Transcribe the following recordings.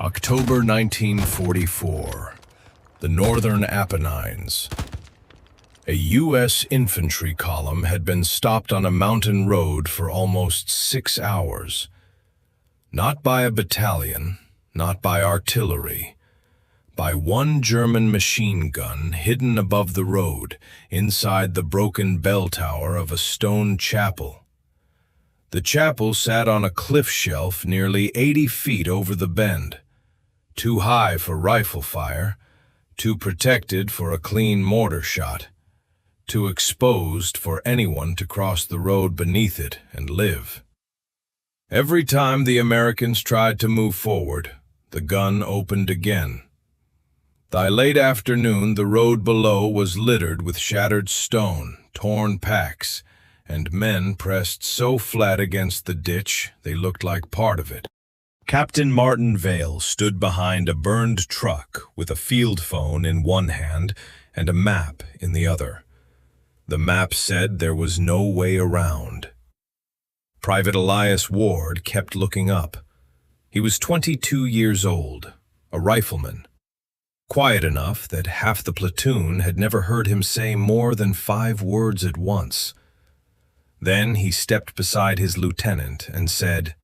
October 1944, the northern Apennines. A U.S. infantry column had been stopped on a mountain road for almost 6 hours. Not by a battalion, not by artillery, by one German machine gun hidden above the road inside the broken bell tower of a stone chapel. The chapel sat on a cliff shelf nearly 80 feet over the bend, too high for rifle fire, too protected for a clean mortar shot, too exposed for anyone to cross the road beneath it and live. Every time the Americans tried to move forward, the gun opened again. By late afternoon, the road below was littered with shattered stone, torn packs, and men pressed so flat against the ditch they looked like part of it. Captain Martin Vale stood behind a burned truck with a field phone in one hand and a map in the other. The map said there was no way around. Private Elias Ward kept looking up. He was 22 years old, a rifleman. Quiet enough that half the platoon had never heard him say more than 5 words at once. Then he stepped beside his lieutenant and said,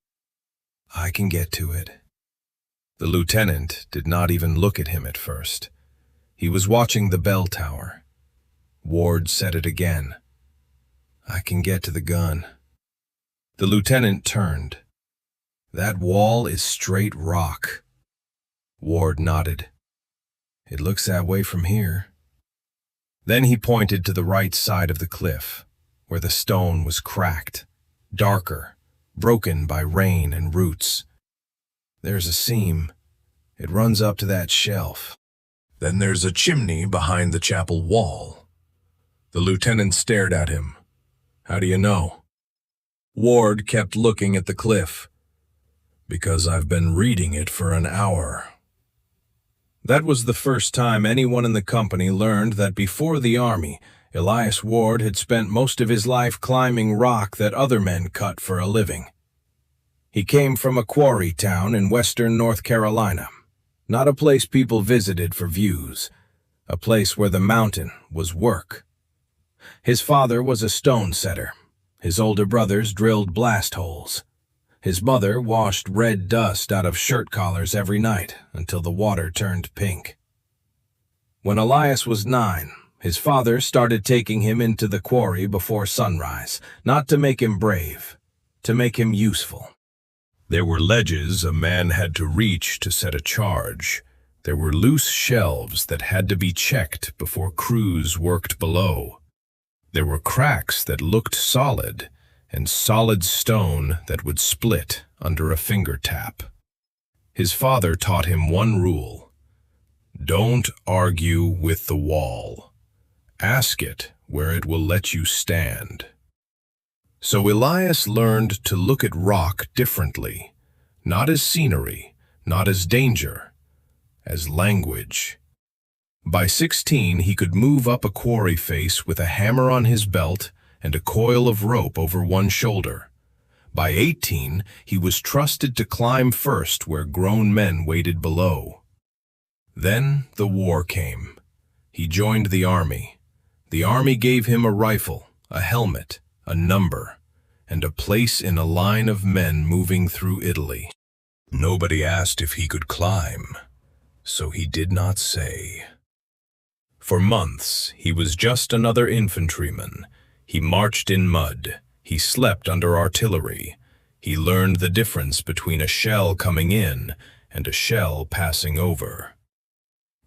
"I can get to it." The lieutenant did not even look at him at first. He was watching the bell tower. Ward said it again. "I can get to the gun." The lieutenant turned. "That wall is straight rock." Ward nodded. "It looks that way from here." Then he pointed to the right side of the cliff, where the stone was cracked, darker, broken by rain and roots. "There's a seam. It runs up to that shelf. Then there's a chimney behind the chapel wall." The lieutenant stared at him. "How do you know?" Ward kept looking at the cliff. "Because I've been reading it for an hour." That was the first time anyone in the company learned that before the army, Elias Ward had spent most of his life climbing rock that other men cut for a living. He came from a quarry town in western North Carolina, not a place people visited for views, a place where the mountain was work. His father was a stone setter. His older brothers drilled blast holes. His mother washed red dust out of shirt collars every night until the water turned pink. When Elias was 9, his father started taking him into the quarry before sunrise, not to make him brave, to make him useful. There were ledges a man had to reach to set a charge. There were loose shelves that had to be checked before crews worked below. There were cracks that looked solid, and solid stone that would split under a finger tap. His father taught him one rule: don't argue with the wall. Ask it where it will let you stand. So Elias learned to look at rock differently, not as scenery, not as danger, as language. By 16, he could move up a quarry face with a hammer on his belt and a coil of rope over one shoulder. By 18, he was trusted to climb first where grown men waited below. Then the war came. He joined the army. The army gave him a rifle, a helmet, a number, and a place in a line of men moving through Italy. Nobody asked if he could climb, so he did not say. For months, he was just another infantryman. He marched in mud. He slept under artillery. He learned the difference between a shell coming in and a shell passing over.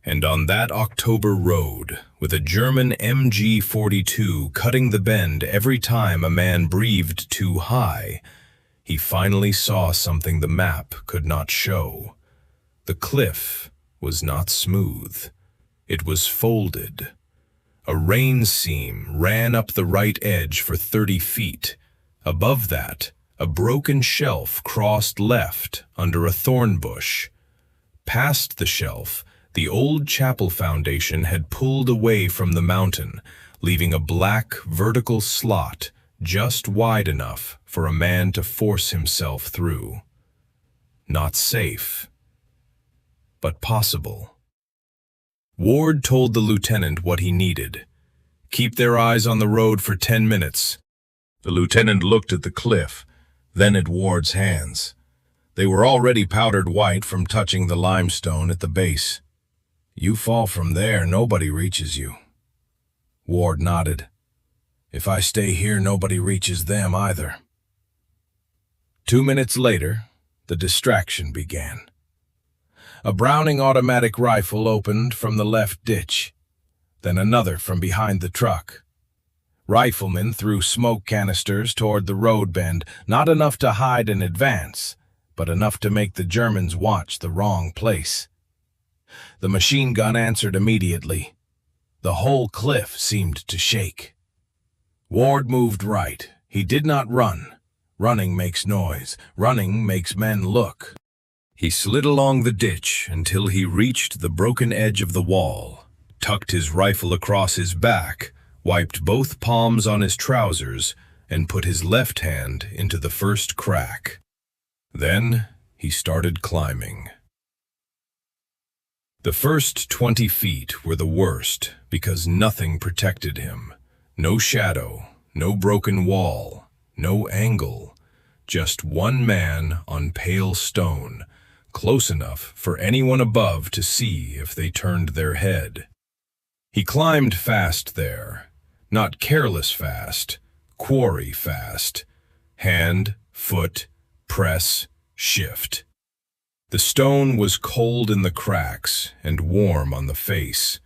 And on that October road, with a German MG-42 cutting the bend every time a man breathed too high, he finally saw something the map could not show. The cliff was not smooth. It was folded. A rain seam ran up the right edge for 30 feet. Above that, a broken shelf crossed left under a thorn bush. Past the shelf, the old chapel foundation had pulled away from the mountain, leaving a black vertical slot just wide enough for a man to force himself through. Not safe. but possible. Ward told the lieutenant what he needed. Keep their eyes on the road for 10 minutes. The lieutenant looked at the cliff, then at Ward's hands. They were already powdered white from touching the limestone at the base. You fall from there, nobody reaches you. Ward nodded. If I stay here, nobody reaches them either. 2 minutes later, the distraction began. A Browning automatic rifle opened from the left ditch, then another from behind the truck. Riflemen threw smoke canisters toward the road bend, not enough to hide and advance, but enough to make the Germans watch the wrong place. The machine gun answered immediately. The whole cliff seemed to shake. Ward moved right. He did not run. Running makes noise. Running makes men look. He slid along the ditch until he reached the broken edge of the wall, tucked his rifle across his back, wiped both palms on his trousers, and put his left hand into the first crack. Then he started climbing. The first 20 feet were the worst because nothing protected him. No shadow, no broken wall, no angle, just one man on pale stone, close enough for anyone above to see if they turned their head. He climbed fast there, not careless fast, quarry fast. Hand, foot, press, shift. The stone was cold in the cracks and warm on the face.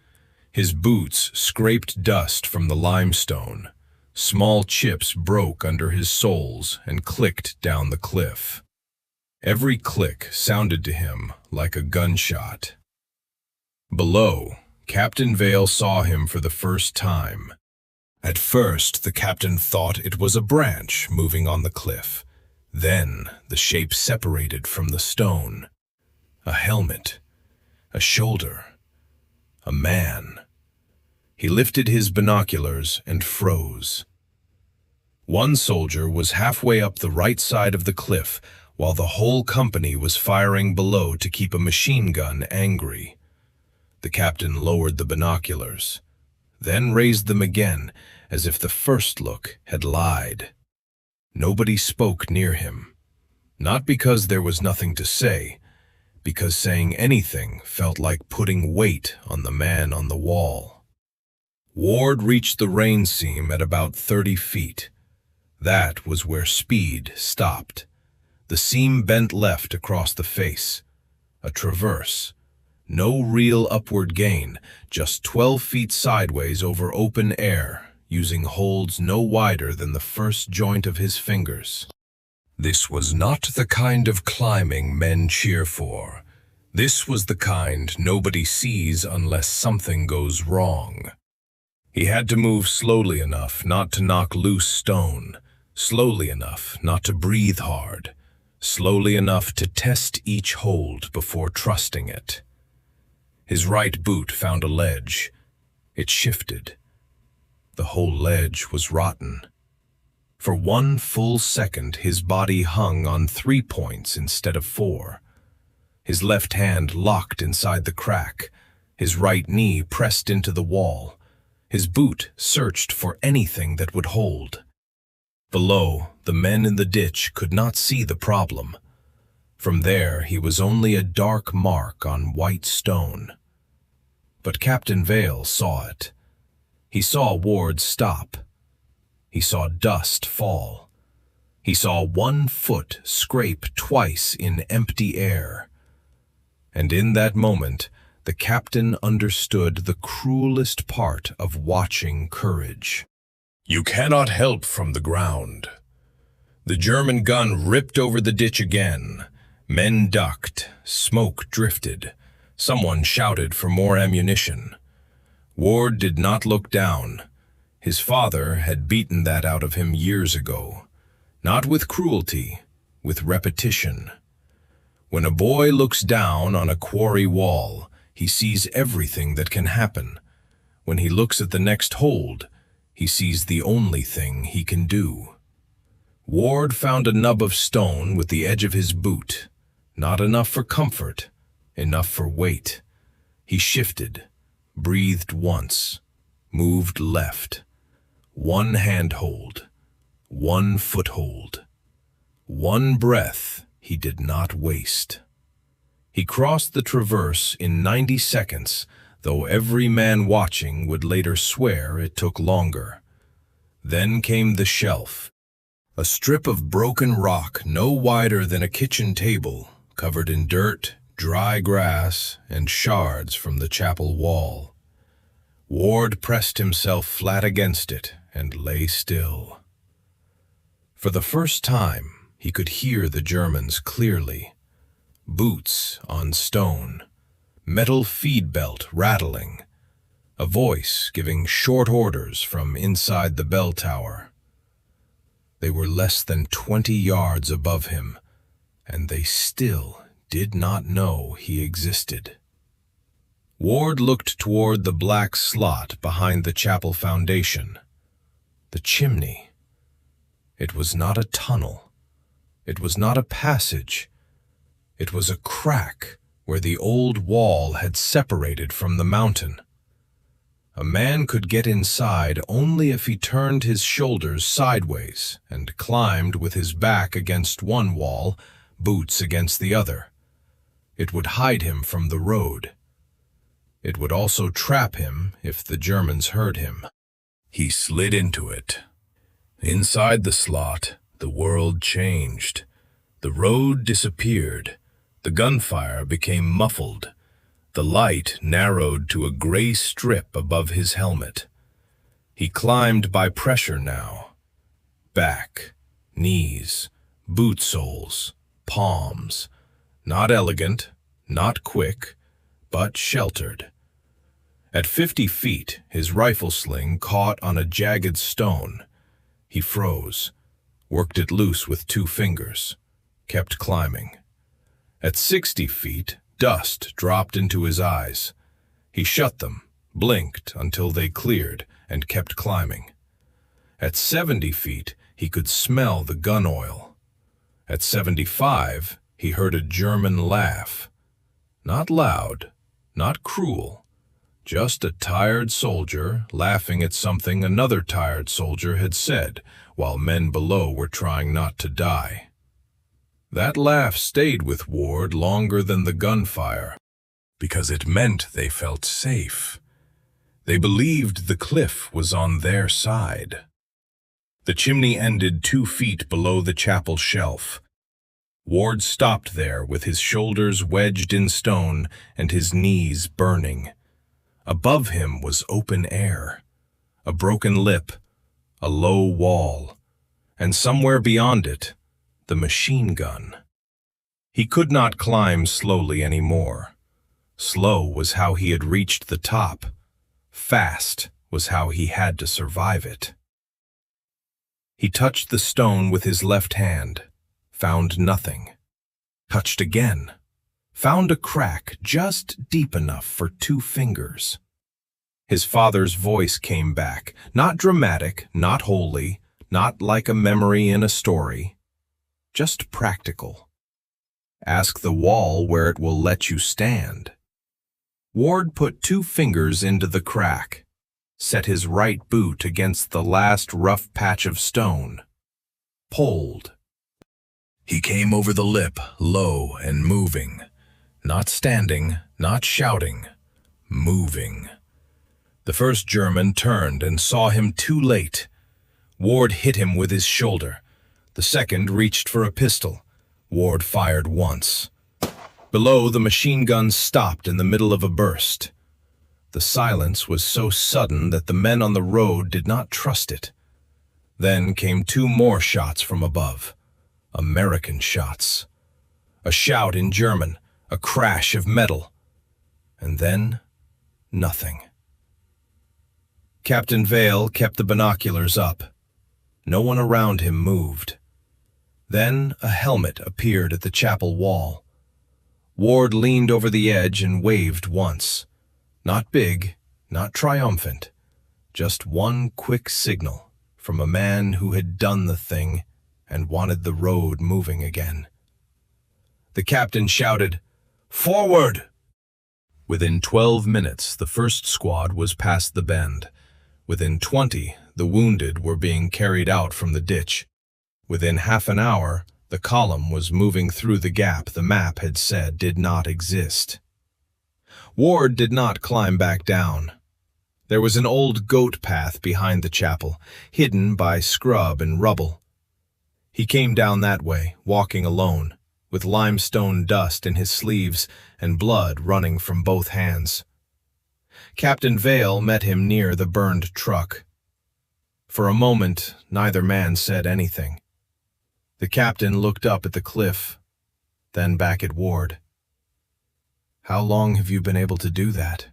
His boots scraped dust from the limestone. Small chips broke under his soles and clicked down the cliff. Every click sounded to him like a gunshot. Below, Captain Vale saw him for the first time. At first, the captain thought it was a branch moving on the cliff. Then, the shape separated from the stone. A helmet, a shoulder, a man. He lifted his binoculars and froze. One soldier was halfway up the right side of the cliff, while the whole company was firing below to keep a machine gun angry. The captain lowered the binoculars, then raised them again, as if the first look had lied. Nobody spoke near him, not because there was nothing to say, because saying anything felt like putting weight on the man on the wall. Ward reached the rain seam at about 30 feet. That was where speed stopped. The seam bent left across the face. A traverse. No real upward gain, just 12 feet sideways over open air, using holds no wider than the first joint of his fingers. This was not the kind of climbing men cheer for. This was the kind nobody sees unless something goes wrong. He had to move slowly enough not to knock loose stone, slowly enough not to breathe hard, slowly enough to test each hold before trusting it. His right boot found a ledge. It shifted. The whole ledge was rotten. For 1 full second, his body hung on 3 points instead of 4. His left hand locked inside the crack, his right knee pressed into the wall. His boot searched for anything that would hold. Below, the men in the ditch could not see the problem. From there, he was only a dark mark on white stone. But Captain Vale saw it. He saw Ward stop. He saw dust fall. He saw 1 foot scrape twice in empty air. And in that moment, the captain understood the cruelest part of watching courage. You cannot help from the ground. The German gun ripped over the ditch again. Men ducked, smoke drifted. Someone shouted for more ammunition. Ward did not look down. His father had beaten that out of him years ago. Not with cruelty, with repetition. When a boy looks down on a quarry wall, he sees everything that can happen. When he looks at the next hold, he sees the only thing he can do. Ward found a nub of stone with the edge of his boot. Not enough for comfort, enough for weight. He shifted, breathed once, moved left. One handhold, one foothold. One breath he did not waste. He crossed the traverse in 90 seconds, though every man watching would later swear it took longer. Then came the shelf, a strip of broken rock no wider than a kitchen table, covered in dirt, dry grass, and shards from the chapel wall. Ward pressed himself flat against it and lay still. For the first time, he could hear the Germans clearly. Boots on stone, metal feed belt rattling, a voice giving short orders from inside the bell tower. They were less than 20 yards above him, and they still did not know he existed. Ward looked toward the black slot behind the chapel foundation. The chimney. It was not a tunnel. It was not a passage. It was a crack where the old wall had separated from the mountain. A man could get inside only if he turned his shoulders sideways and climbed with his back against one wall, boots against the other. It would hide him from the road. It would also trap him if the Germans heard him. He slid into it. Inside the slot, the world changed. The road disappeared. The gunfire became muffled. The light narrowed to a gray strip above his helmet. He climbed by pressure now. Back, knees, boot soles, palms. Not elegant, not quick, but sheltered. At 50 feet, his rifle sling caught on a jagged stone. He froze, worked it loose with 2 fingers, kept climbing. At 60 feet, dust dropped into his eyes. He shut them, blinked until they cleared, and kept climbing. At 70 feet, he could smell the gun oil. At 75, he heard a German laugh. Not loud, not cruel, just a tired soldier laughing at something another tired soldier had said while men below were trying not to die. That laugh stayed with Ward longer than the gunfire, because it meant they felt safe. They believed the cliff was on their side. The chimney ended 2 feet below the chapel shelf. Ward stopped there with his shoulders wedged in stone and his knees burning. Above him was open air, a broken lip, a low wall, and somewhere beyond it, the machine gun. He could not climb slowly anymore. Slow was how he had reached the top. Fast was how he had to survive it. He touched the stone with his left hand, found nothing. Touched again, found a crack just deep enough for 2 fingers. His father's voice came back, not dramatic, not holy, not like a memory in a story. Just practical. Ask the wall where it will let you stand. Ward put 2 fingers into the crack, set his right boot against the last rough patch of stone, pulled. He came over the lip, low and moving, not standing, not shouting, moving. The first German turned and saw him too late. Ward hit him with his shoulder. The second reached for a pistol. Ward fired once. Below, the machine gun stopped in the middle of a burst. The silence was so sudden that the men on the road did not trust it. Then came 2 more shots from above. American shots. A shout in German, a crash of metal. And then, nothing. Captain Vale kept the binoculars up. No one around him moved. Then a helmet appeared at the chapel wall. Ward leaned over the edge and waved once. Not big, not triumphant. Just one quick signal from a man who had done the thing and wanted the road moving again. The captain shouted, Forward! Within 12 minutes, the first squad was past the bend. Within 20, the wounded were being carried out from the ditch. Within half an hour, the column was moving through the gap the map had said did not exist. Ward did not climb back down. There was an old goat path behind the chapel, hidden by scrub and rubble. He came down that way, walking alone, with limestone dust in his sleeves and blood running from both hands. Captain Vale met him near the burned truck. For a moment, neither man said anything. The captain looked up at the cliff, then back at Ward. "How long have you been able to do that?"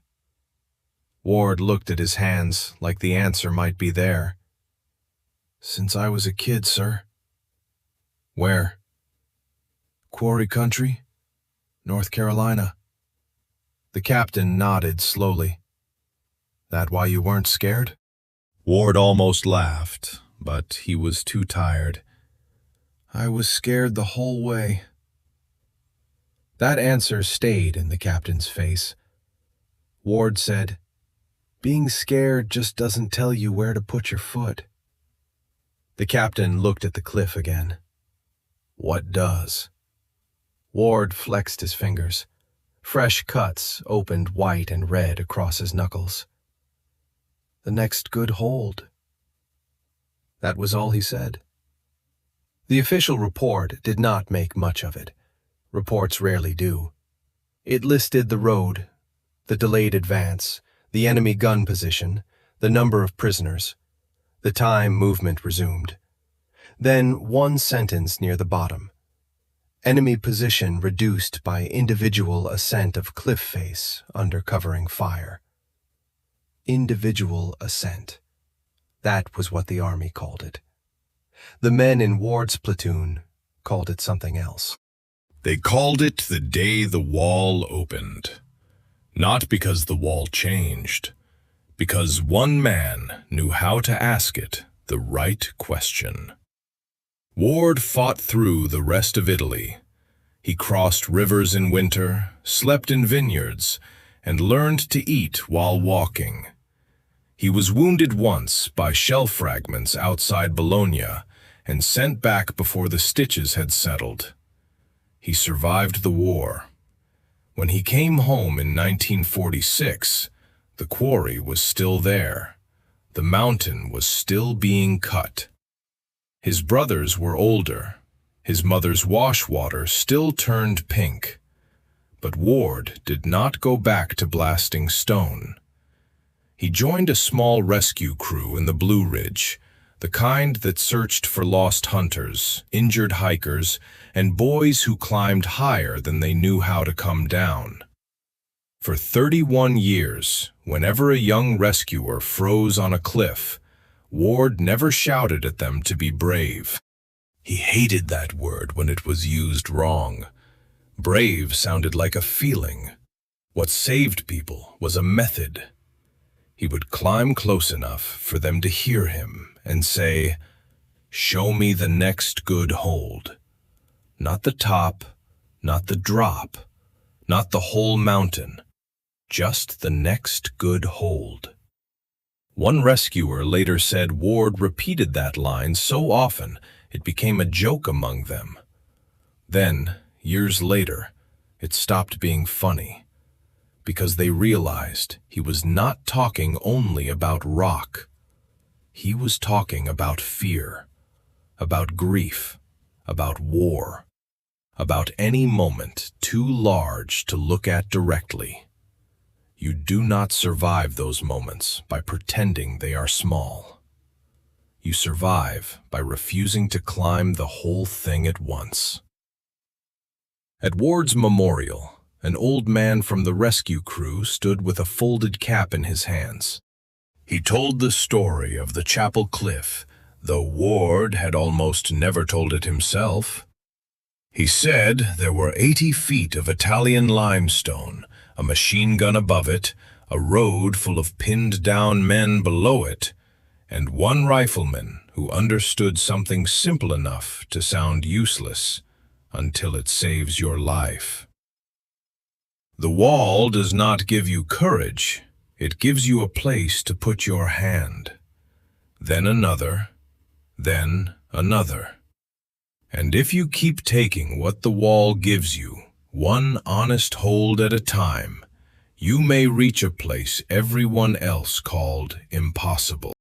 Ward looked at his hands like the answer might be there. "Since I was a kid, sir." "Where?" "Quarry country, North Carolina." The captain nodded slowly. "That why you weren't scared?" Ward almost laughed, but he was too tired. "I was scared the whole way." That answer stayed in the captain's face. Ward said, "Being scared just doesn't tell you where to put your foot." The captain looked at the cliff again. "What does?" Ward flexed his fingers. Fresh cuts opened white and red across his knuckles. "The next good hold." That was all he said. The official report did not make much of it. Reports rarely do. It listed the road, the delayed advance, the enemy gun position, the number of prisoners, the time movement resumed. Then one sentence near the bottom. Enemy position reduced by individual ascent of cliff face under covering fire. Individual ascent. That was what the Army called it. The men in Ward's platoon called it something else. They called it the day the wall opened. Not because the wall changed, because one man knew how to ask it the right question. Ward fought through the rest of Italy. He crossed rivers in winter, slept in vineyards, and learned to eat while walking. He was wounded once by shell fragments outside Bologna and sent back before the stitches had settled. He survived the war. When he came home in 1946, the quarry was still there. The mountain was still being cut. His brothers were older. His mother's wash water still turned pink. But Ward did not go back to blasting stone. He joined a small rescue crew in the Blue Ridge, the kind that searched for lost hunters, injured hikers, and boys who climbed higher than they knew how to come down. For 31 years, whenever a young rescuer froze on a cliff, Ward never shouted at them to be brave. He hated that word when it was used wrong. Brave sounded like a feeling. What saved people was a method. He would climb close enough for them to hear him and say, "Show me the next good hold." Not the top, not the drop, not the whole mountain, just the next good hold. One rescuer later said Ward repeated that line so often it became a joke among them. Then, years later, it stopped being funny, because they realized he was not talking only about rock. He was talking about fear, about grief, about war, about any moment too large to look at directly. You do not survive those moments by pretending they are small. You survive by refusing to climb the whole thing at once. At Ward's memorial, an old man from the rescue crew stood with a folded cap in his hands. He told the story of the chapel cliff, though Ward had almost never told it himself. He said there were 80 feet of Italian limestone, a machine gun above it, a road full of pinned-down men below it, and one rifleman who understood something simple enough to sound useless until it saves your life. The wall does not give you courage. It gives you a place to put your hand. Then another, then another. And if you keep taking what the wall gives you, one honest hold at a time, you may reach a place everyone else called impossible.